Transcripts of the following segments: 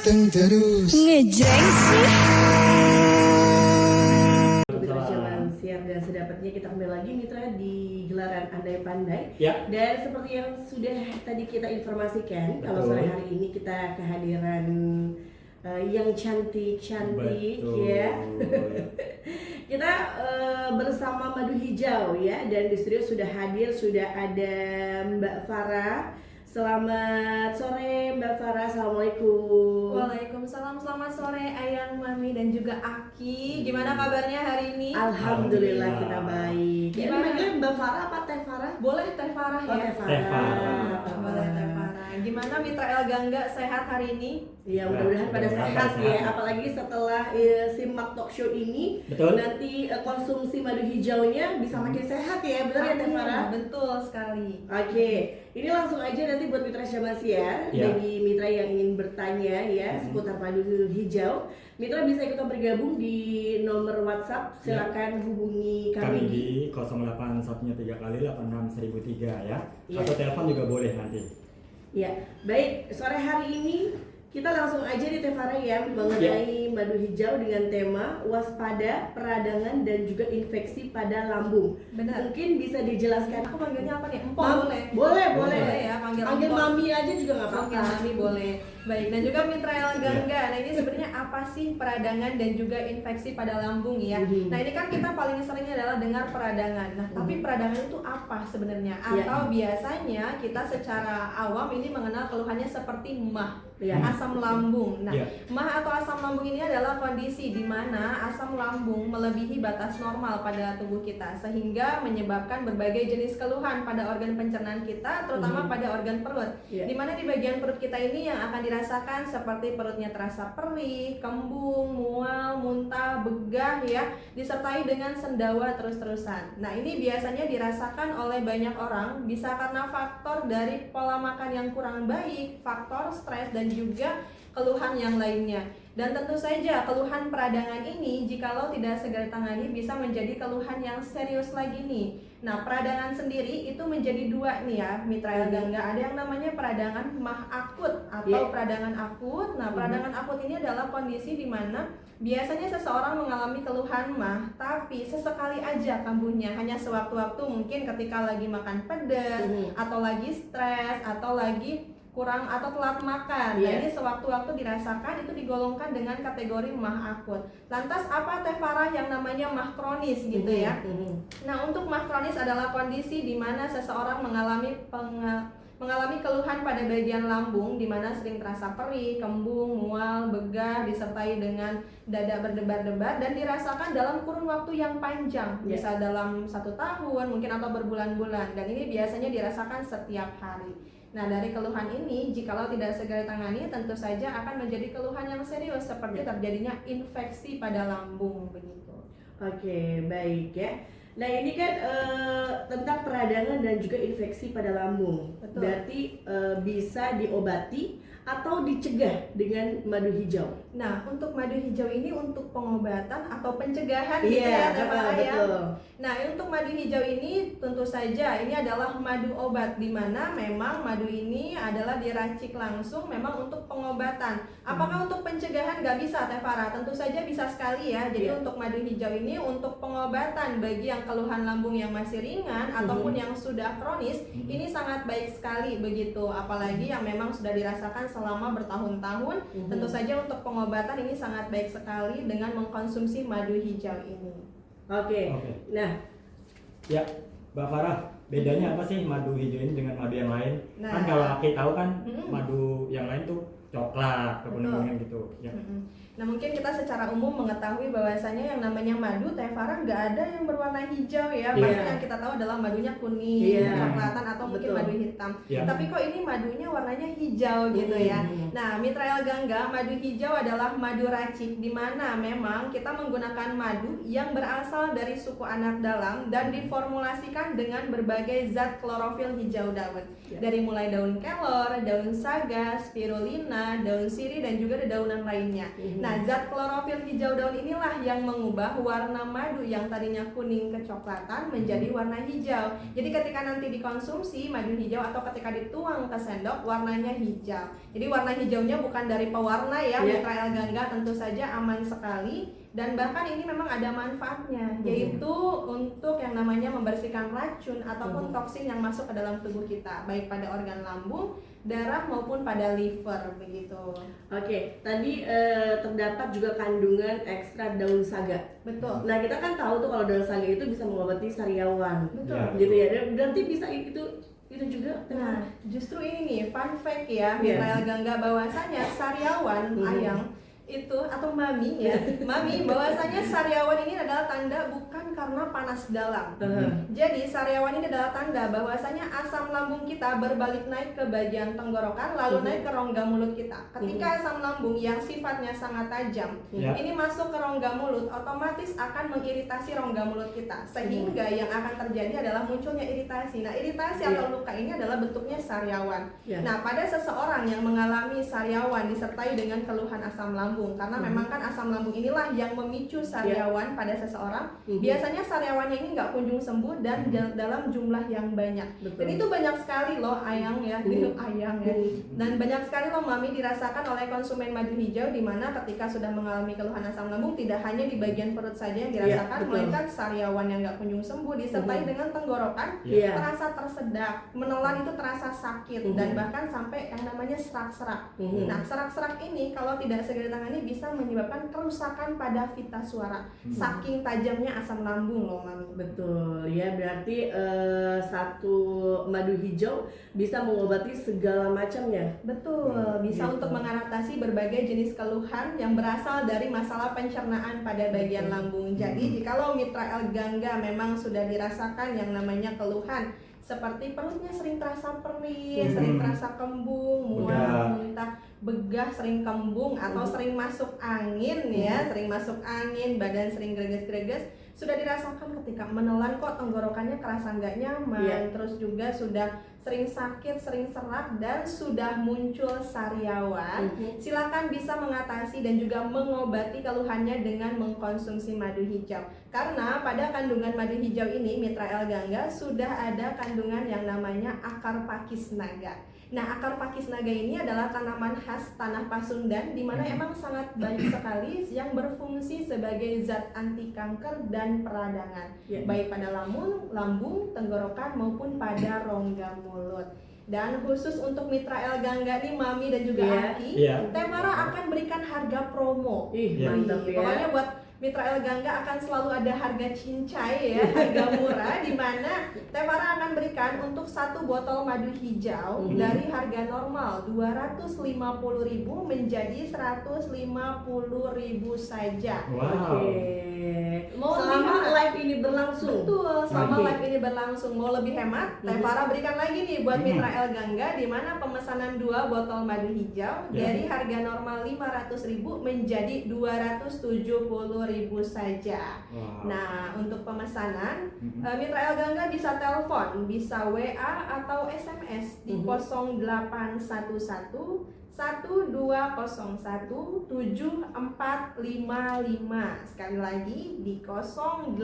ganteng terus. Ngejreng sih. Jalan siar dan sedapatnya kita kembali lagi mitra di gelaran Andai Pandai. Ya. Dan seperti yang sudah tadi kita informasikan, kalau sore hari ini kita kehadiran yang cantik-cantik ya. Kita bersama Madu Hijau ya, dan di studio sudah hadir, sudah ada Mbak Farah. Selamat sore Mbak Farah, Assalamualaikum. Waalaikumsalam, selamat sore Ayang, Mami, dan juga Aki. Gimana kabarnya hari ini? Alhamdulillah kita baik. Gimana? Manggilnya Mbak Farah apa Teh Farah? Boleh Teh Farah ya? Teh Farah. Boleh Teh Farah. Gimana Mitra El Gangga, sehat hari ini? Ya mudah-mudahan pada sehat ya, apalagi setelah simak talk show ini. Betul. Nanti konsumsi madu hijaunya bisa makin sehat ya, benar ya Teh Farah? Betul sekali. Oke, ini langsung aja nanti buat mitra Syamasiar, Ya. bagi mitra yang ingin bertanya ya seputar madu hijau, mitra bisa ikutan bergabung di nomor WhatsApp, silakan hubungi Kami kami di 08 satunya 3 kali 86.003 ya. Iya. Atau telepon juga boleh nanti. Ya, baik. Sore hari ini kita langsung aja di Teh Farah ya mengenai madu hijau dengan tema waspada, peradangan dan juga infeksi pada lambung. Benar. Mungkin bisa dijelaskan. Aku panggilnya apa nih? Empok boleh? Boleh. Boleh ya, panggil Empok. Mami aja juga nggak apa-apa. Panggil Mami boleh. Baik, dan juga Mitra El Gangga. Nah ini sebenarnya apa sih peradangan dan juga infeksi pada lambung ya? Nah ini kan kita paling sering adalah dengar peradangan. Nah tapi peradangan itu apa sebenarnya? Atau biasanya kita secara awam ini mengenal keluhannya seperti mah. Asam lambung. Nah, mah atau asam lambung ini adalah kondisi di mana asam lambung melebihi batas normal pada tubuh kita sehingga menyebabkan berbagai jenis keluhan pada organ pencernaan kita, terutama pada organ perut. Di mana di bagian perut kita ini yang akan dirasakan seperti perutnya terasa perih, kembung, mual, muntah, begah ya, disertai dengan sendawa terus-terusan. Nah, ini biasanya dirasakan oleh banyak orang bisa karena faktor dari pola makan yang kurang baik, faktor stres dan juga keluhan yang lainnya. Dan tentu saja keluhan peradangan ini jikalau tidak segera ditangani bisa menjadi keluhan yang serius lagi nih. Nah, peradangan sendiri itu menjadi dua nih ya, Mitra El Gangga. Ada yang namanya peradangan mah akut atau peradangan akut. Nah, peradangan akut ini adalah kondisi di mana biasanya seseorang mengalami keluhan mah, tapi sesekali aja kambuhnya, hanya sewaktu-waktu, mungkin ketika lagi makan pedas, atau lagi stres, atau lagi kurang atau telat makan. Nah, ini sewaktu-waktu dirasakan, itu digolongkan dengan kategori mah akut. Lantas apa Teh Farah yang namanya mah kronis gitu ya? Nah, untuk mah kronis adalah kondisi di mana seseorang mengalami keluhan pada bagian lambung di mana sering terasa perih, kembung, mual, begah disertai dengan dada berdebar-debar dan dirasakan dalam kurun waktu yang panjang, bisa dalam 1 tahun mungkin atau berbulan-bulan, dan ini biasanya dirasakan setiap hari. Nah, dari keluhan ini jikalau tidak segera ditangani tentu saja akan menjadi keluhan yang serius seperti terjadinya infeksi pada lambung begitu. Oke, baik ya. Nah, ini kan tentang peradangan dan juga infeksi pada lambung. Betul. Berarti bisa diobati atau dicegah dengan madu hijau. Nah, untuk madu hijau ini untuk pengobatan atau pencegahan gitu Iya, ya, Teh Farah ya. betul. Nah, untuk madu hijau ini tentu saja ini adalah madu obat, di mana memang madu ini adalah diracik langsung memang untuk pengobatan. Apakah untuk pencegahan nggak bisa Teh Farah? Tentu saja bisa sekali ya. Jadi untuk madu hijau ini untuk pengobatan bagi yang keluhan lambung yang masih ringan ataupun yang sudah kronis, ini sangat baik sekali begitu. Apalagi yang memang sudah dirasakan selama bertahun-tahun, tentu saja untuk pengobatan ini sangat baik sekali dengan mengkonsumsi madu hijau ini. Oke. Nah, Ya, Mbak Farah, bedanya apa sih madu hijau ini dengan madu yang lain? Nah. Kan kalau Aki tahu kan madu yang lain tuh coklat, kemudian gitu. Ya. Nah, mungkin kita secara umum mengetahui bahwasanya yang namanya madu Teh Farah nggak ada yang berwarna hijau ya. Pasti yang kita tahu adalah madunya kuning, coklatan atau mungkin madu hitam. Tapi kok ini madunya warnanya hijau gitu ya. Nah, Mitra El Gangga, madu hijau adalah madu racik di mana memang kita menggunakan madu yang berasal dari suku anak dalam dan diformulasikan dengan berbagai zat klorofil hijau daun. Dari mulai daun kelor, daun saga, spirulina, cendana, daun sirih, dan juga dedaunan lainnya. Nah, zat klorofil hijau daun inilah yang mengubah warna madu yang tadinya kuning kecoklatan menjadi warna hijau. Jadi ketika nanti dikonsumsi madu hijau atau ketika dituang ke sendok, warnanya hijau. Jadi warna hijaunya bukan dari pewarna ya, Mitra El Gangga, tentu saja aman sekali. Dan bahkan ini memang ada manfaatnya, yaitu untuk yang namanya membersihkan racun ataupun toksin yang masuk ke dalam tubuh kita, baik pada organ lambung, darah maupun pada liver begitu. Oke, tadi terdapat juga kandungan ekstra daun saga. Betul. Nah, kita kan tahu tuh kalau daun saga itu bisa mengobati sariawan. Betul. Gitu ya. Dan berarti bisa itu juga. Nah, justru ini nih fun fact ya, Mitra El Gangga, bahwasanya sariawan ayang itu atau mami ya, mami, bahwasanya sariawan ini adalah tanda bukan karena panas dalam. Jadi sariawan ini adalah tanda bahwasanya asam lambung kita berbalik naik ke bagian tenggorokan lalu naik ke rongga mulut kita. Ketika asam lambung yang sifatnya sangat tajam ini masuk ke rongga mulut, otomatis akan mengiritasi rongga mulut kita, sehingga yang akan terjadi adalah munculnya iritasi. Nah, iritasi atau luka ini adalah bentuknya sariawan. Nah, pada seseorang yang mengalami sariawan disertai dengan keluhan asam lambung, karena memang kan asam lambung inilah yang memicu sariawan pada seseorang. Biasanya sariawannya ini nggak kunjung sembuh dan dalam jumlah yang banyak. Dan itu banyak sekali loh ayang ya, ayang ya. Dan banyak sekali loh mami dirasakan oleh konsumen madu hijau, di mana ketika sudah mengalami keluhan asam lambung tidak hanya di bagian perut saja yang dirasakan, melainkan sariawan yang nggak kunjung sembuh disertai dengan tenggorokan terasa tersedak, menelan itu terasa sakit dan bahkan sampai yang namanya serak-serak. Nah, serak-serak ini kalau tidak segera ditangani bisa menyebabkan kerusakan pada pita suara. Saking tajamnya asam lambung loh mami. Betul ya, berarti satu madu hijau bisa mengobati segala macamnya. Betul, bisa untuk mengatasi berbagai jenis keluhan yang berasal dari masalah pencernaan pada bagian lambung. Jadi jikalau Mitra El Gangga memang sudah dirasakan yang namanya keluhan seperti perutnya sering terasa perih, sering terasa kembung, mual, muntah, begah, sering kembung atau sering masuk angin ya, sering masuk angin, badan sering greges-greges, sudah dirasakan ketika menelan kok tenggorokannya kerasa nggak nyaman, terus juga sudah sering sakit, sering serak, dan sudah muncul sariawan, silakan bisa mengatasi dan juga mengobati keluhannya dengan mengkonsumsi madu hijau. Karena pada kandungan madu hijau ini, Mitra El Gangga, sudah ada kandungan yang namanya akar pakis naga. Nah, akar pakis naga ini adalah tanaman khas tanah Pasundan, di mana emang sangat banyak sekali yang berfungsi sebagai zat anti kanker dan peradangan, baik pada lambung, tenggorokan maupun pada rongga mulut. Dan khusus untuk Mitra El Gangga nih mami dan juga Aki, Tevara akan berikan harga promo. Mantap ya. Pokoknya buat Mitra El Gangga akan selalu ada harga cincai ya, harga murah, di mana Tevara akan berikan untuk satu botol madu hijau dari harga normal 250.000 menjadi 150.000 saja. Selama live ini berlangsung. Betul, selama live ini berlangsung. Mau lebih hemat, Tevara berikan lagi nih buat Mitra El Gangga, di mana pemesanan 2 botol madu hijau dari harga normal 500.000 menjadi 270.000 saja. Nah, untuk pemesanan Mitra El Gangga bisa telepon, bisa WA atau SMS di 0811 1201 7455. Sekali lagi di 0811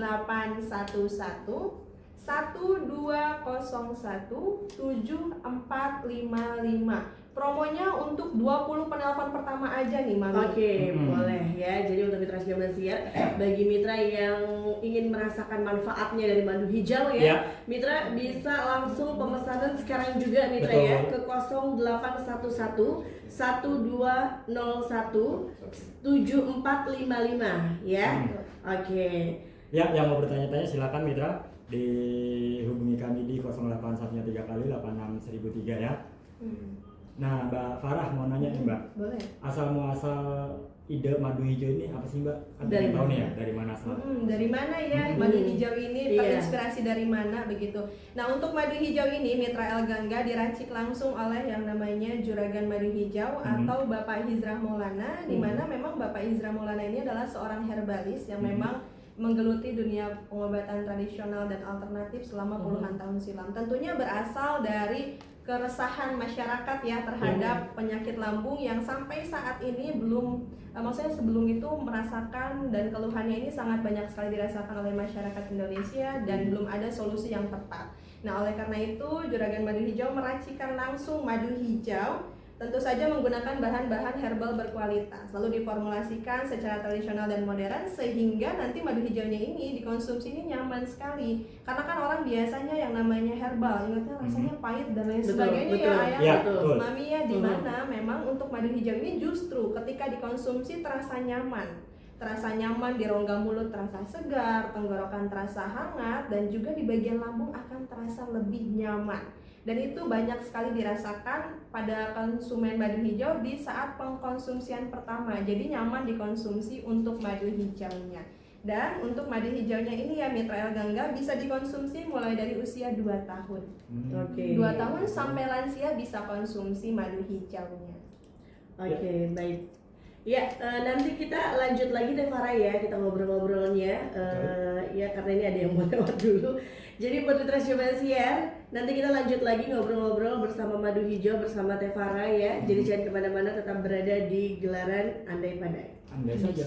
1201 7455. Promonya untuk 20 penelpon pertama aja nih mami. Boleh ya. Jadi untuk Mitra Siar, bagi Mitra yang ingin merasakan manfaatnya dari madu hijau ya, Mitra bisa langsung pemesanan sekarang juga Mitra ya, ke 0811 1201 7455 ya. Ya, yang mau bertanya-tanya silakan Mitra dihubungi kami di 0813 kali 86.003 ya. Nah, Mbak Farah mau nanya nih Mbak. Boleh. Asal muasal ide madu hijau ini apa sih Mbak? Dari tahu nih ya, dari mana asal? Dari mana ya madu hijau ini, terinspirasi dari mana begitu. Nah, untuk madu hijau ini Mitra El Gangga diracik langsung oleh yang namanya Juragan Madu Hijau atau Bapak Hizrah Maulana, di mana memang Bapak Hizrah Maulana ini adalah seorang herbalis yang memang menggeluti dunia pengobatan tradisional dan alternatif selama puluhan tahun silam. Tentunya berasal dari keresahan masyarakat ya terhadap penyakit lambung yang sampai saat ini belum, maksudnya sebelum itu merasakan, dan keluhannya ini sangat banyak sekali dirasakan oleh masyarakat Indonesia dan belum ada solusi yang tepat. Nah, oleh karena itu Juragan Madu Hijau meracikan langsung madu hijau, tentu saja menggunakan bahan-bahan herbal berkualitas, lalu diformulasikan secara tradisional dan modern sehingga nanti madu hijaunya ini dikonsumsi ini nyaman sekali. Karena kan orang biasanya yang namanya herbal ingatnya rasanya pahit dan lain sebagainya ya ayah, Ya, betul. mami ya, di mana memang untuk madu hijau ini justru ketika dikonsumsi terasa nyaman di rongga mulut terasa segar, tenggorokan terasa hangat, dan juga di bagian lambung akan terasa lebih nyaman. Dan itu banyak sekali dirasakan pada konsumen madu hijau di saat pengkonsumsian pertama. Jadi nyaman dikonsumsi untuk madu hijaunya. Dan untuk madu hijaunya ini ya Mitra El Gangga bisa dikonsumsi mulai dari usia 2 tahun. 2 tahun sampai lansia bisa konsumsi madu hijaunya. Oke, baik. Ya, nanti kita lanjut lagi deh Farah ya, kita ngobrol-ngobrolnya. Ya karena ini ada yang mau lewat dulu. Jadi buat Mitra Coba Siar, nanti kita lanjut lagi ngobrol-ngobrol bersama Madu Hijau bersama Teh Farah ya. Jadi jangan kemana-mana, tetap berada di gelaran Andai Pandai. Andai saja.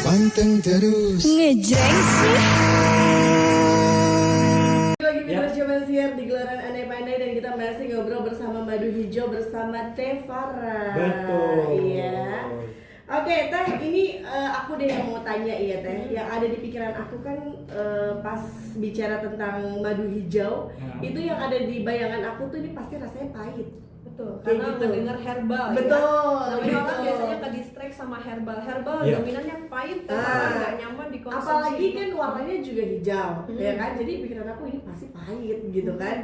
Panteng terus ngejreng sih. Lagi Mitra Coba Siar di gelaran Andai Pandai dan kita masih ngobrol bersama Madu Hijau bersama Teh Farah. Betul. Iya. Oke, Teh, ini aku deh yang mau tanya ya Teh. Yang ada di pikiran aku kan pas bicara tentang madu hijau, itu yang ada di bayangan aku tuh ini pasti rasanya pahit. Betul, Kayak karena gitu. mendengar herbal Betul, ya. Namanya betul. orang biasanya ke distract sama herbal. Herbal Iya. dominannya pahit kan, nggak nyaman dikonsumsi. Apalagi kan warnanya juga hijau, ya kan? Jadi pikiran aku ini pasti pahit gitu kan.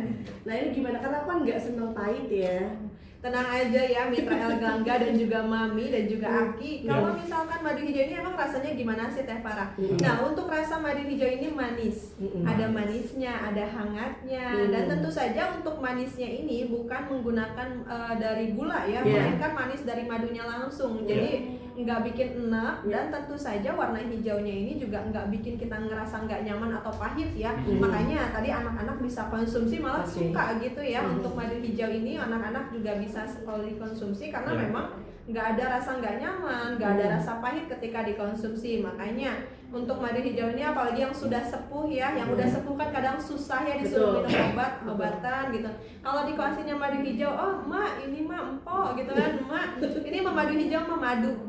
Nah ini gimana? Karena aku kan nggak seneng pahit ya. Tenang aja ya Mitra El Gangga dan juga Mami dan juga Aki. Kalau misalkan madu hijau ini emang rasanya gimana sih Teh Farah? Nah, untuk rasa madu hijau ini manis. Ada manisnya, ada hangatnya, dan tentu saja untuk manisnya ini bukan menggunakan dari gula ya, melainkan manis dari madunya langsung. Jadi nggak bikin enak, dan tentu saja warna hijaunya ini juga nggak bikin kita ngerasa nggak nyaman atau pahit ya. Makanya tadi anak-anak bisa konsumsi malah suka gitu ya. Untuk madu hijau ini anak-anak juga bisa kalau dikonsumsi karena memang nggak ada rasa nggak nyaman, nggak ada rasa pahit ketika dikonsumsi. Makanya untuk madu hijau ini apalagi yang sudah sepuh ya, yang udah sepuh kan kadang susah ya disuruh minum obatan gitu. Kalau dikasihnya madu hijau, oh mak ini mak empok gitu kan, mak ini madu hijau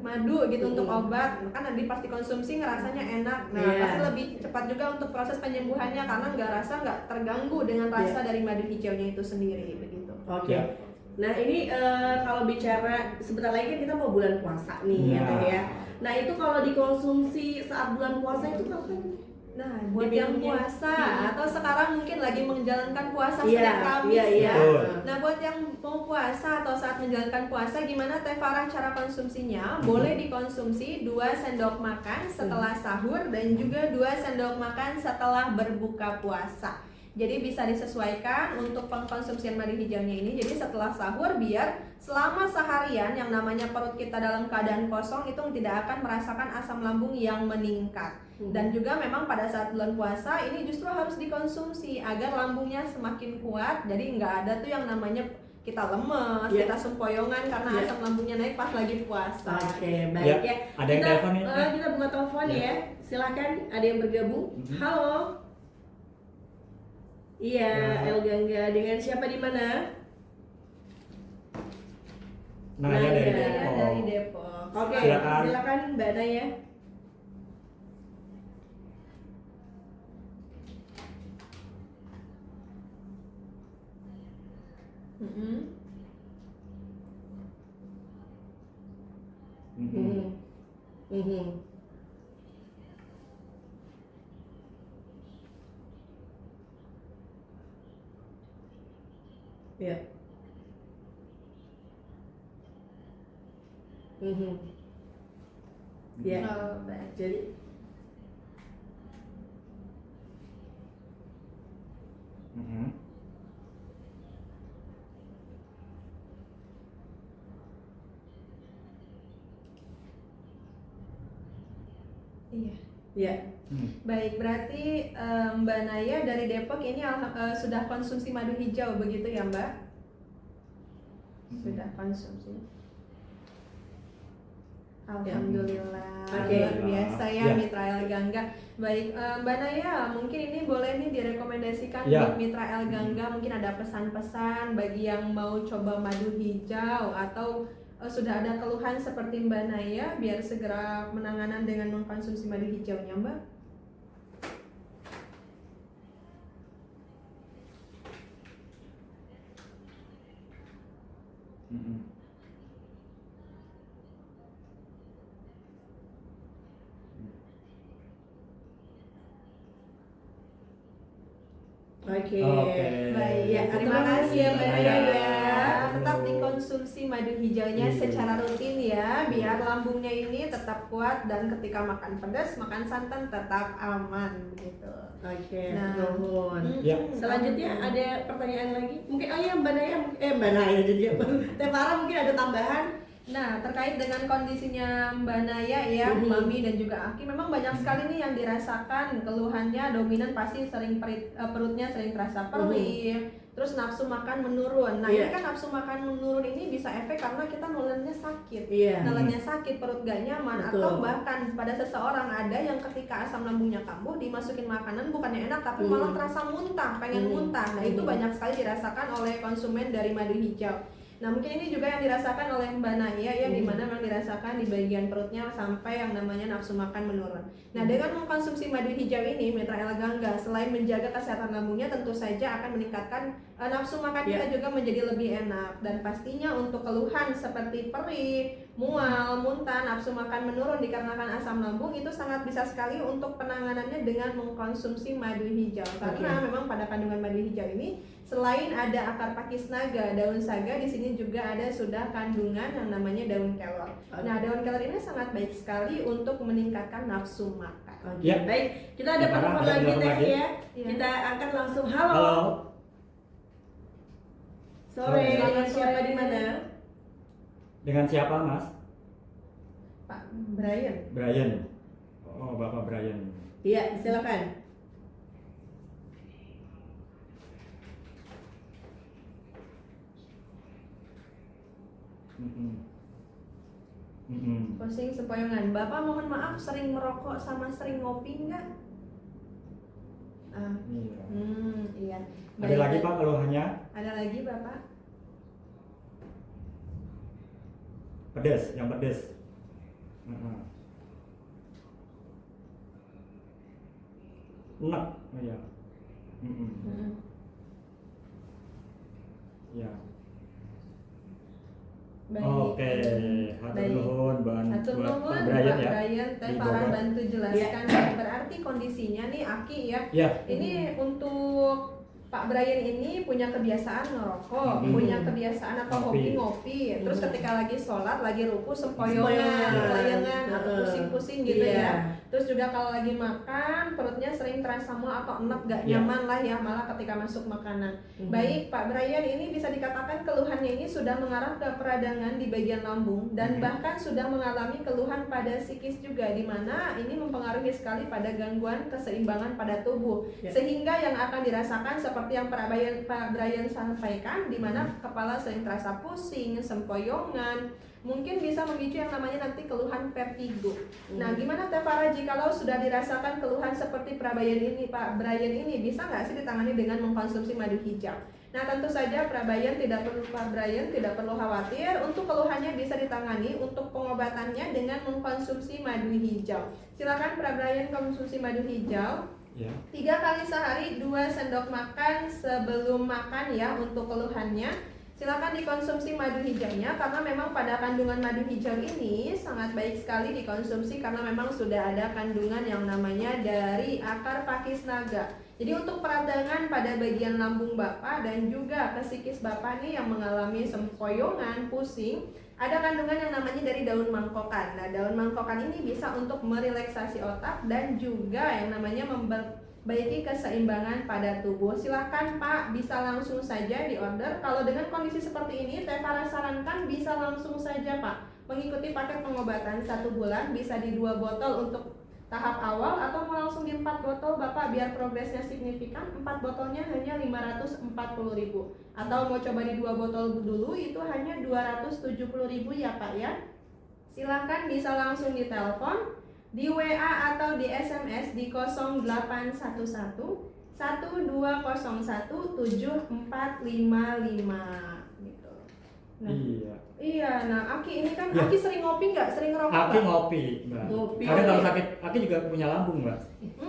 madu gitu untuk obat, kan nanti pas dikonsumsi ngerasanya enak. Nah pasti lebih cepat juga untuk proses penyembuhannya karena nggak terganggu dengan rasa dari madu hijaunya itu sendiri begitu. Oke. Nah ini kalau bicara sebentar lagi kan kita mau bulan puasa nih ya Teh ya. Nah itu kalau dikonsumsi saat bulan puasa itu kapan? Nah buat yang puasa atau sekarang mungkin lagi menjalankan puasa setiap Kamis ya. Nah buat yang mau puasa atau saat menjalankan puasa gimana Teh Farah cara konsumsinya? Boleh dikonsumsi 2 sendok makan setelah sahur dan juga 2 sendok makan setelah berbuka puasa. Jadi bisa disesuaikan untuk pengkonsumsian madu hijaunya ini. Jadi setelah sahur biar selama seharian yang namanya perut kita dalam keadaan kosong itu tidak akan merasakan asam lambung yang meningkat. Dan juga memang pada saat bulan puasa ini justru harus dikonsumsi agar lambungnya semakin kuat. Jadi nggak ada tuh yang namanya kita lemes, kita sempoyongan karena asam lambungnya naik pas lagi puasa. Oke, baik ya. Ada yang telepon nih. Kita buka telepon ya. Silakan ada yang bergabung. Halo. Iya, El Gangga, dengan siapa di mana? Naya dari Naya Depok. dari Depok. Oke, silakan Mbak Naya. Ya. Ya. Jadi Iya. ya. Baik, berarti Mbak Naya dari Depok ini sudah konsumsi madu hijau begitu ya Mbak? Sudah konsumsi. Alhamdulillah, luar biasa ya Mitra El Gangga. Baik, Mbak Naya, mungkin ini boleh nih direkomendasikan buat Mitra El Gangga. Mungkin ada pesan-pesan bagi yang mau coba madu hijau atau sudah ada keluhan seperti Mbak Naya, biar segera menanganan dengan mengkonsumsi madu hijaunya Mbak. Oke. Baik, ya, terima kasih ya Mbak Naya ya. Tetap dikonsumsi madu hijaunya secara rutin ya, biar lambungnya ini tetap kuat dan ketika makan pedas, makan santan tetap aman gitu. Oke, Nah, nuhun. Selanjutnya ada pertanyaan lagi? Mungkin Mbak Naya jadi Teh Farah mungkin ada tambahan? Nah, terkait dengan kondisinya Mbak Naya ya, Mami dan juga Aki, memang banyak sekali nih yang dirasakan keluhannya dominan pasti sering perutnya sering terasa perih, terus nafsu makan menurun. Nah, ini kan nafsu makan menurun ini bisa efek karena kita nelannya sakit, nelannya sakit, perut gak nyaman, atau bahkan pada seseorang ada yang ketika asam lambungnya kambuh dimasukin makanan bukannya enak tapi malah terasa muntah, pengen muntah. Nah, itu banyak sekali dirasakan oleh konsumen dari madu hijau. Nah, mungkin ini juga yang dirasakan oleh Mbak Naya ya, dimana memang dirasakan di bagian perutnya sampai yang namanya nafsu makan menurun. Nah, dengan mengkonsumsi madu hijau ini, Mitra El Gangga selain menjaga kesehatan lambungnya, tentu saja akan meningkatkan nafsu makan kita juga menjadi lebih enak. Dan pastinya untuk keluhan seperti perih, mual, muntah, nafsu makan menurun dikarenakan asam lambung itu sangat bisa sekali untuk penanganannya dengan mengkonsumsi madu hijau. Karena memang pada kandungan madu hijau ini selain ada akar pakis naga, daun saga, di sini juga ada sudah kandungan yang namanya daun kelor. Nah, daun kelor ini sangat baik sekali untuk meningkatkan nafsu makan. Baik, kita ada telepon lagi Teh ya. Kita angkat langsung. Halo. Sore, dengan siapa di mana? Dengan siapa, Mas? Pak Brian. Brian. Oh, Bapak Brian. Iya, silakan. Pusing sempoyongan. Bapak mohon maaf sering merokok sama sering ngopi enggak? Iya. Ada lagi Pak keluhannya? Ada lagi Bapak? Pedas, yang pedas. Enak, iya. Ya. Baik. Oke, hatur nuhun buat Pak Brian Pak ya. Brian, Teh Farah bantu jelaskan. Berarti kondisinya nih Aki ya. Ini untuk Pak Brian ini punya kebiasaan ngerokok, punya kebiasaan atau hobi ngopi, terus ketika lagi sholat, lagi ruku sempoyongan, kelayangan atau pusing-pusing gitu ya. Terus juga kalau lagi makan, perutnya sering terasa mual atau enak, gak nyaman lah ya, malah ketika masuk makanan. Baik, Pak Brian ini bisa dikatakan keluhannya ini sudah mengarah ke peradangan di bagian lambung dan bahkan sudah mengalami keluhan pada psikis juga, di mana ini mempengaruhi sekali pada gangguan keseimbangan pada tubuh, sehingga yang akan dirasakan seperti yang Pak Brian sampaikan, di mana kepala sering terasa pusing, sempoyongan, mungkin bisa memicu yang namanya nanti keluhan vertigo. Nah, gimana Teh Farah jikalau sudah dirasakan keluhan seperti Pak Brian ini, bisa nggak sih ditangani dengan mengkonsumsi madu hijau? Nah, tentu saja Pak Brian tidak perlu khawatir, untuk keluhannya bisa ditangani untuk pengobatannya dengan mengkonsumsi madu hijau. Silakan Pak Brian konsumsi madu hijau. 3 kali sehari 2 sendok makan sebelum makan ya untuk keluhannya. Silakan dikonsumsi madu hijaunya karena memang pada kandungan madu hijau ini sangat baik sekali dikonsumsi karena memang sudah ada kandungan yang namanya dari akar pakis naga. Jadi untuk peradangan pada bagian lambung Bapak dan juga psikis Bapak nih yang mengalami sempoyongan, pusing, ada kandungan yang namanya dari daun mangkokan. Nah, daun mangkokan ini bisa untuk merelaksasi otak dan juga yang namanya memperbaiki keseimbangan pada tubuh. Silahkan Pak, bisa langsung saja diorder. Kalau dengan kondisi seperti ini, Teh Farah sarankan bisa langsung saja Pak mengikuti paket pengobatan 1 bulan, bisa di 2 botol untuk tahap awal atau mau langsung di 4 botol Bapak biar progresnya signifikan? 4 botolnya hanya 540.000. Atau mau coba di 2 botol dulu itu hanya 270.000 ya Pak ya. Silakan bisa langsung ditelepon, di WA atau di SMS di 0811 1201 7455 gitu. Nah, iya, nah Aki ini kan Ya. Aki sering ngopi nggak? Sering ngerokok Aki nggak? ngopi, Mbak. Ngopi. Kadang kalau sakit, Aki juga punya lambung, Mbak.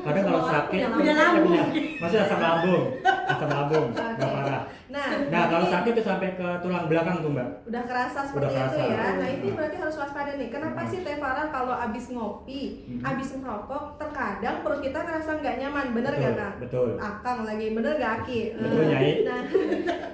Kadang kalau semua orang sakit, punya lambung. masih asam lambung, Mbak Oke. Farah. Nah, Nah, kalau ini sakit itu sampai ke tulang belakang tuh, Mbak. udah kerasa seperti Udah itu kerasa. ya. Nah, ini berarti harus waspada nih. Kenapa Hmm. sih Teh Farah kalau abis ngopi, abis ngerokok, terkadang perut kita ngerasa nggak nyaman, bener Betul, nggak Kak? betul. Akang lagi, bener gak Aki? Betul, Nyai. Nah,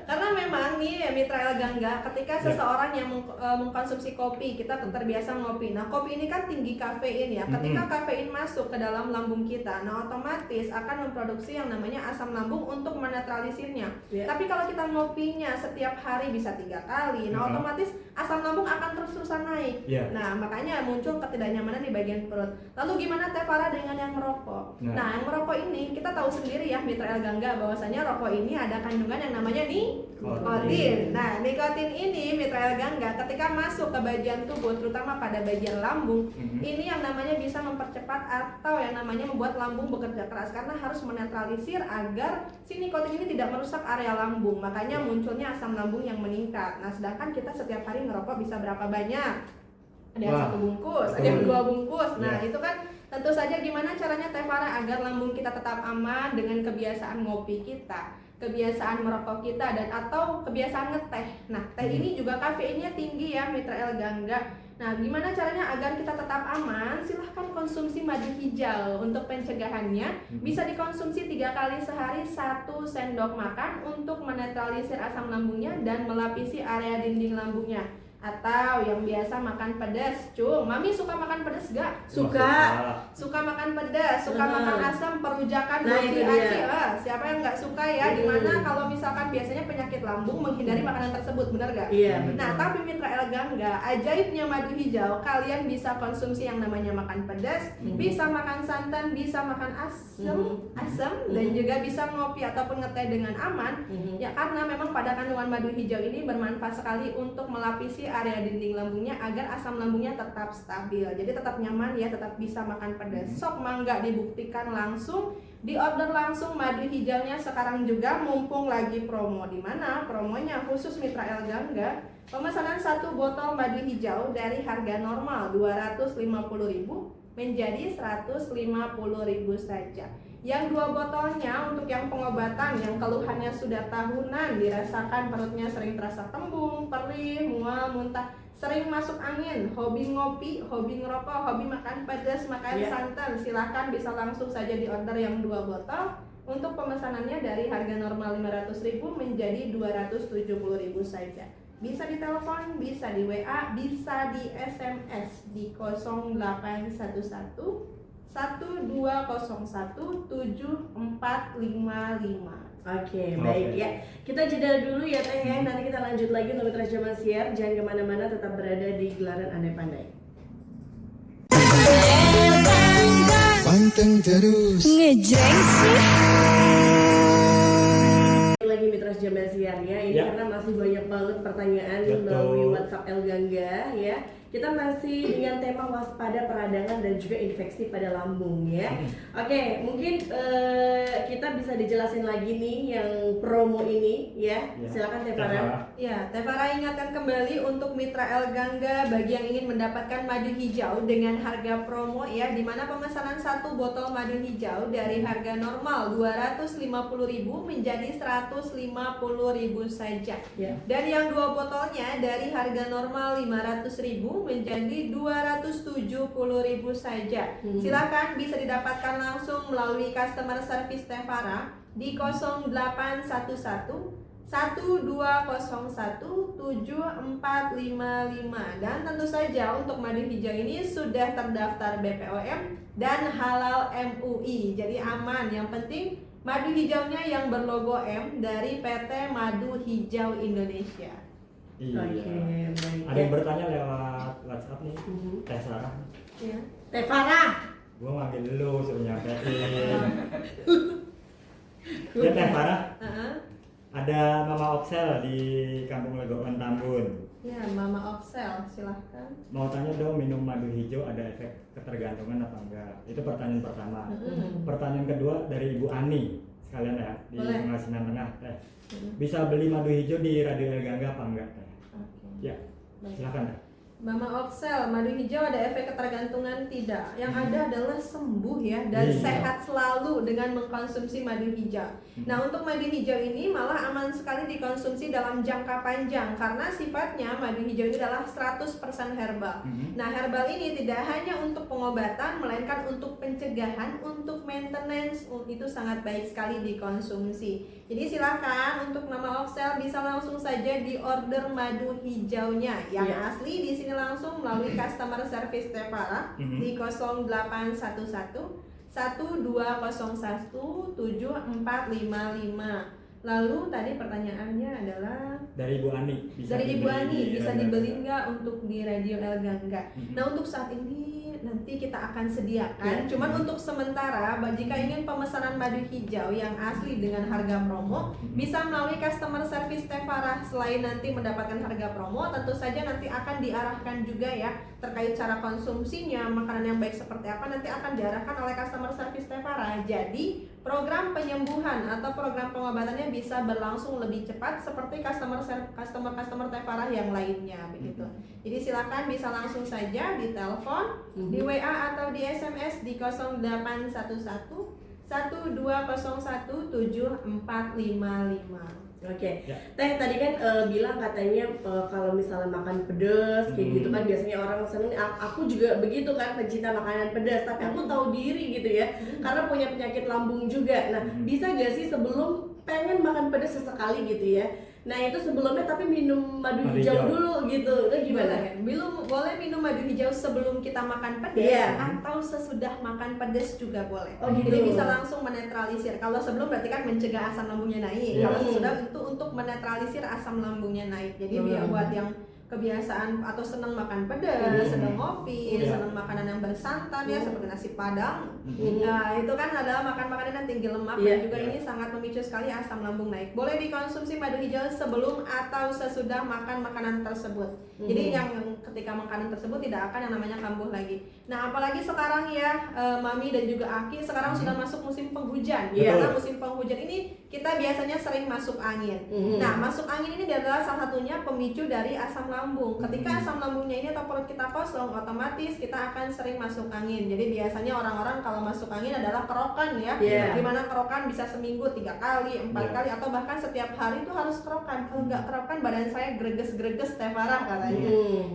karena memang nih Mitra El Gangga, ketika Ya. seseorang yang mengkonsumsi kopi, kita terbiasa ngopi. Nah, kopi ini kan tinggi kafein ya. Ketika kafein masuk ke dalam lambung kita, nah otomatis akan memproduksi yang namanya asam lambung untuk menetralisirnya. Ya. Tapi kalau kita ngopinya setiap hari bisa 3 kali, nah otomatis asam lambung akan terus-terusan naik. Ya. Nah, makanya muncul ketidaknyamanan di bagian perut. Lalu gimana Teh Farah dengan yang merokok? Nah, yang merokok ini kita tahu sendiri ya Mitra El Gangga bahwasanya rokok ini ada kandungan yang namanya nikotin. Nah, nikotin ini Mitra El Gangga ketika masuk ke bagian tubuh terutama pada bagian lambung, ini yang namanya bisa mempercepat atau yang namanya membuat lambung bekerja keras karena harus menetralisir agar si nikotin ini tidak merusak area lambung. Makanya munculnya asam lambung yang meningkat. Nah, sedangkan kita setiap hari ngerokok bisa berapa banyak? Ada yang 1 bungkus, ada yang 2 bungkus. Nah, itu kan tentu saja gimana caranya Teh Farah agar lambung kita tetap aman dengan kebiasaan ngopi kita, kebiasaan merokok kita, dan atau kebiasaan ngeteh. Nah, teh ini juga kafeinnya tinggi ya Mitra El Gangga. Nah, gimana caranya agar kita tetap aman? Silahkan konsumsi madu hijau. Untuk pencegahannya bisa dikonsumsi 3 kali sehari 1 sendok makan untuk menetralisir asam lambungnya dan melapisi area dinding lambungnya. Atau yang biasa makan pedas, Cung. Mami suka makan pedas gak? Suka. Suka makan pedas, suka makan asam, perujakan, Nah, itu dia. siapa yang nggak suka ya? Dimana kalau misalkan biasanya penyakit lambung menghindari makanan tersebut, benar gak? Iya, betul. Nah, tapi Mitra El Gangga, ajaibnya madu hijau, kalian bisa konsumsi yang namanya makan pedas, bisa makan santan, bisa makan asam, dan juga bisa ngopi ataupun ngeteh dengan aman. Ya, karena memang pada kandungan madu hijau ini bermanfaat sekali untuk melapisi area dinding lambungnya agar asam lambungnya tetap stabil. Jadi tetap nyaman ya, tetap bisa makan pedas. Sok mangga dibuktikan langsung, di order langsung madu hijaunya sekarang juga mumpung lagi promo. Di mana promonya khusus Mitra El Gangga, pemesanan 1 botol madu hijau dari harga normal 250.000 menjadi 150.000 saja. Yang 2 botolnya untuk yang pengobatan yang keluhannya sudah tahunan, dirasakan perutnya sering terasa tembung, perih, mual, muntah, sering masuk angin, hobi ngopi, hobi ngerokok, hobi makan pedas, makan santan, silahkan bisa langsung saja di order yang 2 botol. Untuk pemesanannya dari harga normal 500.000 menjadi 270.000 saja. Bisa ditelepon, bisa di WA, bisa di SMS di 0811 1201 7455. Oke, baik ya. Kita jeda dulu ya Teh ya. Nanti kita lanjut lagi untuk Mitra Jamal Siar. Jangan kemana-mana, tetap berada di Gelaran Andai Pandai. Panteng terus. Ngejreng sih. Lagi Mitra Jamal Siar ya. Ini karena masih banyak banget pertanyaan melalui WhatsApp El Gangga ya. Kita masih dengan tema waspada peradangan dan juga infeksi pada lambung ya. Oke, mungkin kita bisa dijelasin lagi nih yang promo ini ya. Silakan Teh Farah. Ya, Teh Farah ingatkan kembali untuk Mitra El Gangga bagi yang ingin mendapatkan madu hijau dengan harga promo ya, di mana pemesanan 1 botol madu hijau dari harga normal 250.000 menjadi 150.000 saja. Dan yang 2 botolnya dari harga normal 500.000 menjadi 270.000 saja. Silakan bisa didapatkan langsung melalui customer service Teh Farah di 0811 1201 7455. Dan tentu saja untuk madu hijau ini sudah terdaftar BPOM dan halal MUI. Jadi aman. Yang penting madu hijaunya yang berlogo M dari PT Madu Hijau Indonesia. Iya. Baik. Ada yang bertanya lewat WhatsApp nih, Teh Sarah. Ya. Teh Farah. Gua manggil lu suruh nyampein. Ya Teh Farah, ada Mama Opsel di Kampung Legokan Tambun. Ya, Mama Opsel, silahkan. Mau tanya dong, minum madu hijau ada efek ketergantungan apa enggak? Itu pertanyaan pertama. Pertanyaan kedua dari Ibu Ani, sekalian ya, di Boleh. Pengasinan Tengah Teh. Bisa beli madu hijau di Radio El Gangga apa enggak Teh? Oke. Ya, Baik. silakan Teh. Mama Opsel, madu hijau ada efek ketergantungan tidak? Yang ada adalah sembuh ya dan Iya. sehat selalu dengan mengkonsumsi madu hijau. Nah, untuk madu hijau ini malah aman sekali dikonsumsi dalam jangka panjang karena sifatnya madu hijau ini adalah 100% herbal. Nah, herbal ini tidak hanya untuk pengobatan melainkan untuk pencegahan, untuk maintenance, itu sangat baik sekali dikonsumsi. Jadi silakan untuk Mama Opsel bisa langsung saja di order madu hijaunya yang asli di sini langsung melalui customer service Tefara di 0811 1201 7455. Lalu tadi pertanyaannya adalah Dari Ibu Ani. dari Ibu Ani, bisa Radio El dibeli Gangga? nggak untuk di Radio El Gangga? Nah, untuk saat ini nanti kita akan sediakan. Cuman untuk sementara, jika ingin pemesanan madu hijau yang asli dengan harga promo, bisa melalui customer service Tefara. Selain nanti mendapatkan harga promo, tentu saja nanti akan diarahkan juga ya terkait cara konsumsinya, makanan yang baik seperti apa nanti akan diarahkan oleh customer service Tefara. Jadi program penyembuhan atau program pengobatannya bisa berlangsung lebih cepat seperti customer Tefara yang lainnya begitu. Jadi silakan bisa langsung saja di telepon, di WA atau di SMS di 0811 1201 7455. Oke, Ya. Teh tadi kan bilang katanya kalau misalnya makan pedas kayak gitu kan biasanya orang seneng. Aku juga begitu kan, pencinta makanan pedas. Tapi aku tahu diri gitu ya, karena punya penyakit lambung juga. Nah, bisa gak sih sebelum pengen makan pedas sesekali gitu ya? Nah itu sebelumnya tapi minum madu hijau dulu gitu, itu gimana? Boleh minum madu hijau sebelum kita makan pedas atau sesudah makan pedas juga boleh. Oh, gitu. Jadi bisa langsung menetralisir. Kalau sebelum berarti kan mencegah asam lambungnya naik. Kalau sesudah itu untuk menetralisir asam lambungnya naik. Jadi biar buat yang kebiasaan atau senang makan pedas, senang ngopi, senang makanan yang bersantan ya seperti nasi padang. Nah, itu kan adalah makan makanan yang tinggi lemak dan juga ini sangat memicu sekali asam lambung naik. Boleh dikonsumsi madu hijau sebelum atau sesudah makan makanan tersebut. Jadi yang ketika makanan tersebut tidak akan yang namanya kambuh lagi. Nah, apalagi sekarang ya Mami dan juga Aki sekarang sudah masuk musim penghujan. Karena musim penghujan ini kita biasanya sering masuk angin. Nah, masuk angin ini adalah salah satunya pemicu dari asam lambung. Ketika asam lambungnya ini atau perut kita kosong, otomatis kita akan sering masuk angin. Jadi biasanya orang-orang kalau masuk angin adalah kerokan ya. Dimana kerokan bisa seminggu 3 kali, 4 kali atau bahkan setiap hari itu harus kerokan. Kalau nggak kerokan badan saya greges-greges Tefara katanya.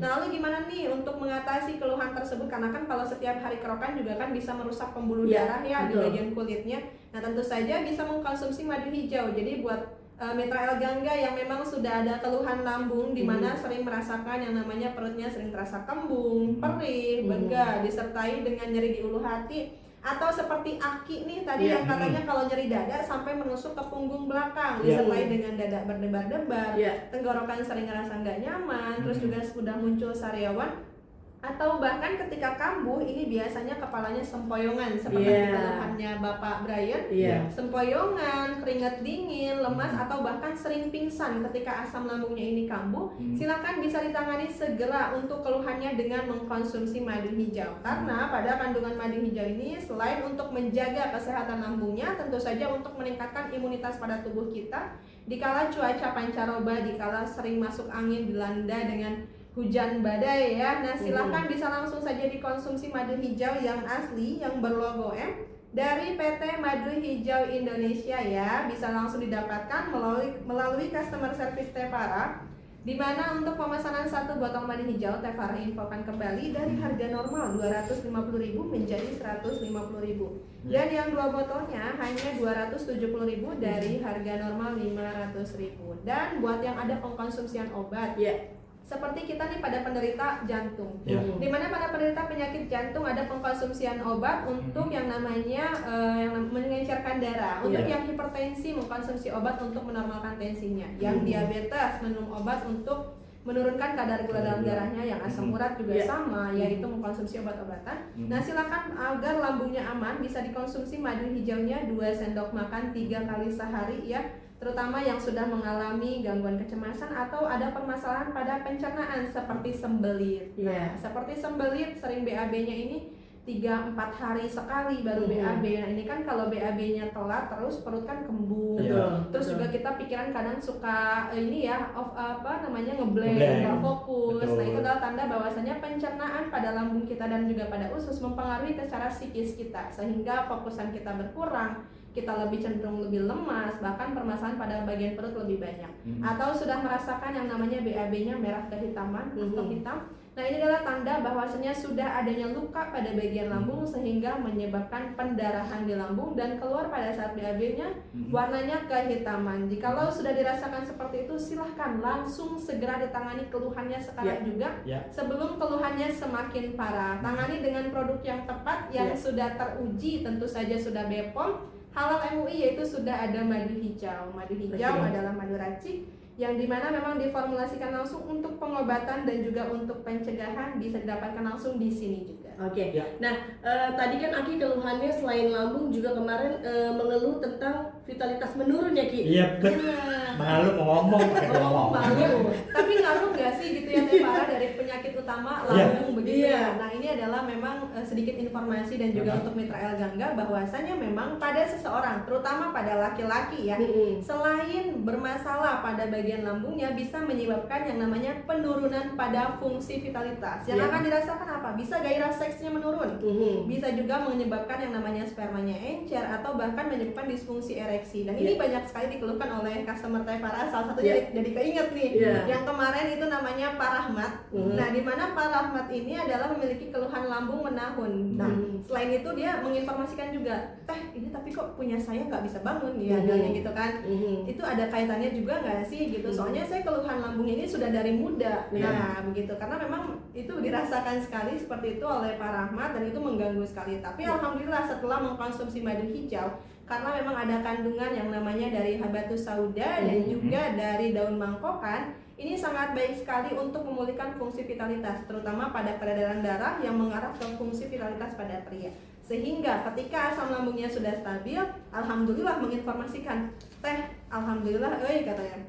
Nah, lalu gimana nih untuk mengatasi keluhan tersebut? Karena kan kalau setiap hari kerokan juga kan bisa merusak pembuluh darah ya di bagian kulitnya. Nah, tentu saja bisa mengkonsumsi madu hijau. Jadi buat Mitra El Gangga yang memang sudah ada keluhan lambung di mana sering merasakan yang namanya perutnya sering terasa kembung, perih, begah, disertai dengan nyeri di ulu hati atau seperti Aki nih tadi yang katanya kalau nyeri dada sampai menusuk ke punggung belakang disertai dengan dada berdebar-debar, tenggorokan sering ngerasa nggak nyaman, terus juga sudah muncul sariawan atau bahkan ketika kambuh ini biasanya kepalanya sempoyongan seperti keluhannya Bapak Brian, sempoyongan, keringat dingin, lemas atau bahkan sering pingsan ketika asam lambungnya ini kambuh, silakan bisa ditangani segera untuk keluhannya dengan mengkonsumsi madu hijau. Karena pada kandungan madu hijau ini selain untuk menjaga kesehatan lambungnya, tentu saja untuk meningkatkan imunitas pada tubuh kita dikala cuaca pancaroba, dikala sering masuk angin dilanda dengan hujan badai ya. Nah, silakan bisa langsung saja dikonsumsi madu hijau yang asli yang berlogo M dari PT Madu Hijau Indonesia ya. Bisa langsung didapatkan melalui customer service Tefara. Di mana untuk pemesanan 1 botol madu hijau Tefara infokan kembali dari harga normal 250.000 menjadi 150.000. Dan yang 2 botolnya hanya 270.000 dari harga normal 500.000. Dan buat yang ada pengkonsumsian obat seperti kita nih pada penderita jantung, dimana pada penderita penyakit jantung ada pengkonsumsian obat untuk yang namanya yang mengencerkan darah, untuk yang hipertensi mengkonsumsi obat untuk menormalkan tensinya, yang diabetes minum obat untuk menurunkan kadar gula dalam darahnya, yang asam urat juga Yeah. sama, yaitu mengkonsumsi obat-obatan. Nah, silakan agar lambungnya aman bisa dikonsumsi madu hijaunya 2 sendok makan 3 kali sehari ya. Terutama yang sudah mengalami gangguan kecemasan atau ada permasalahan pada pencernaan seperti sembelit. Yeah. Nah, seperti sembelit sering BAB-nya ini 3-4 hari sekali baru BAB. Nah, ini kan kalau BAB-nya telat terus perut kan kembung. Betul, Terus betul. juga kita pikiran kadang suka ini ya ngeblank, Ngeblank. nggak fokus. Betul. Nah, itu adalah tanda bahwasanya pencernaan pada lambung kita dan juga pada usus mempengaruhi ke secara psikis kita, sehingga fokusan kita berkurang, kita lebih cenderung lebih lemas, bahkan permasalahan pada bagian perut lebih banyak. Atau sudah merasakan yang namanya BAB-nya merah kehitaman atau hitam. Nah, ini adalah tanda bahwasanya sudah adanya luka pada bagian lambung sehingga menyebabkan pendarahan di lambung dan keluar pada saat BAB-nya warnanya kehitaman. Jikalau sudah dirasakan seperti itu, silahkan langsung segera ditangani keluhannya sekarang juga sebelum keluhannya semakin parah. Tangani dengan produk yang tepat yang sudah teruji, tentu saja sudah BPOM Halal MUI, yaitu sudah ada madu hijau. Madu hijau adalah madu racik yang dimana memang diformulasikan langsung untuk pengobatan dan juga untuk pencegahan, bisa didapatkan langsung di sini juga. Oke. Nah, tadi kan Aki keluhannya selain lambung juga kemarin mengeluh tentang vitalitas menurun ya Ki? Iya, malu mau ngomong pakai ngomong. Malu. Tapi ngaruh nggak sih gitu ya Teh Farah dari penyakit utama lambung begitu ya? Nah, ini adalah memang sedikit informasi dan juga untuk Mitra El Gangga bahwasanya memang pada seseorang, terutama pada laki-laki ya, selain bermasalah pada bagian lambungnya bisa menyebabkan yang namanya penurunan pada fungsi vitalitas. Yang akan dirasakan apa? Bisa gairah seksnya menurun, bisa juga menyebabkan yang namanya spermanya encer atau bahkan menyebabkan disfungsi ereksi. Dan ini banyak sekali dikeluhkan oleh customer Teh Farah. Salah satunya jadi keinget nih, yang kemarin itu namanya Pak Rahmat. Nah, di mana Pak Rahmat ini adalah memiliki keluhan lambung menahun. Nah, selain itu dia menginformasikan juga, Teh ini tapi kok punya saya nggak bisa bangun ya, gitu kan? Itu ada kaitannya juga nggak sih gitu? Soalnya saya keluhan lambung ini sudah dari muda. Nah, begitu, karena memang itu dirasakan sekali seperti itu oleh Pak Rahmat dan itu mengganggu sekali. Tapi alhamdulillah setelah mengkonsumsi madu hijau, karena memang ada kandungan yang namanya dari habatus sauda dan juga dari daun mangkokan, ini sangat baik sekali untuk memulihkan fungsi vitalitas, terutama pada peredaran darah yang mengarah ke fungsi vitalitas pada pria. Sehingga ketika asam lambungnya sudah stabil, alhamdulillah menginformasikan, Teh, alhamdulillah, katanya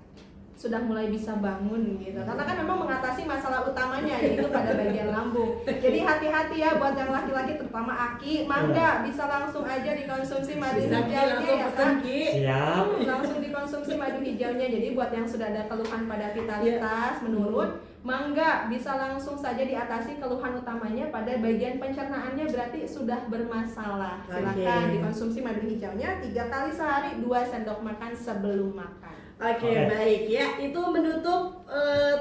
sudah mulai bisa bangun gitu. Karena kan memang mengatasi masalah utamanya yaitu pada bagian lambung. Jadi hati-hati ya buat yang laki-laki terutama Aki, mangga bisa langsung aja dikonsumsi madu hijaunya langsung ya pesen kan. Ki. Siap. Langsung dikonsumsi madu hijaunya. Jadi buat yang sudah ada keluhan pada vitalitas menurun, mangga bisa langsung saja diatasi keluhan utamanya pada bagian pencernaannya berarti sudah bermasalah. Silakan dikonsumsi madu hijaunya 3 kali sehari, 2 sendok makan sebelum makan. Oke, baik ya. Itu menutup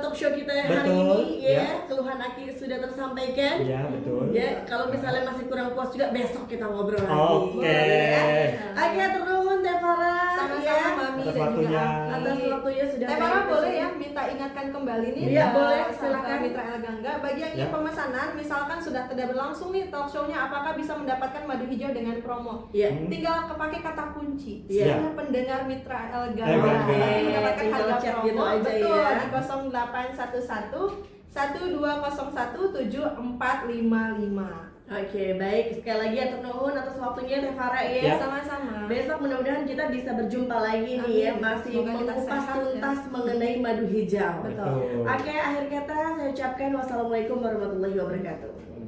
talk show kita hari ini ya. Keluhan Aki sudah tersampaikan. Iya, betul. Ya, kalau misalnya masih kurang puas juga besok kita ngobrol lagi. Oke. Ya. Oke, turun Teh Farah. Sama-sama Mami Atas dan juga waktunya. Aki. Atas waktunya sudah Teh Farah banyak boleh kesini. ya minta ingatkan kembali nih Iya, ke boleh, sahabat silakan. Mitra El Gangga. Bagi yang ingin pemesanan, misalkan sudah tidak berlangsung nih talk show-nya, apakah bisa mendapatkan madu hijau dengan promo? Iya. Tinggal kepake kata kunci. Iya. Saya pendengar Mitra El El Gangga. Gangga. Nanti mendapatkan Tinggal harga chat promo gitu aja betul ya. di 0811 1201 7455. Oke, baik. Sekali lagi atur nuhun atas waktunya Teh Farah ya. Sama-sama. Besok mudah-mudahan kita bisa berjumpa lagi nih ya, Amin. masih Semoga kita mengupas sehat, tuntas mengenai madu hijau. Betul. Oke, akhir kata saya ucapkan wassalamualaikum warahmatullahi wabarakatuh. Betul.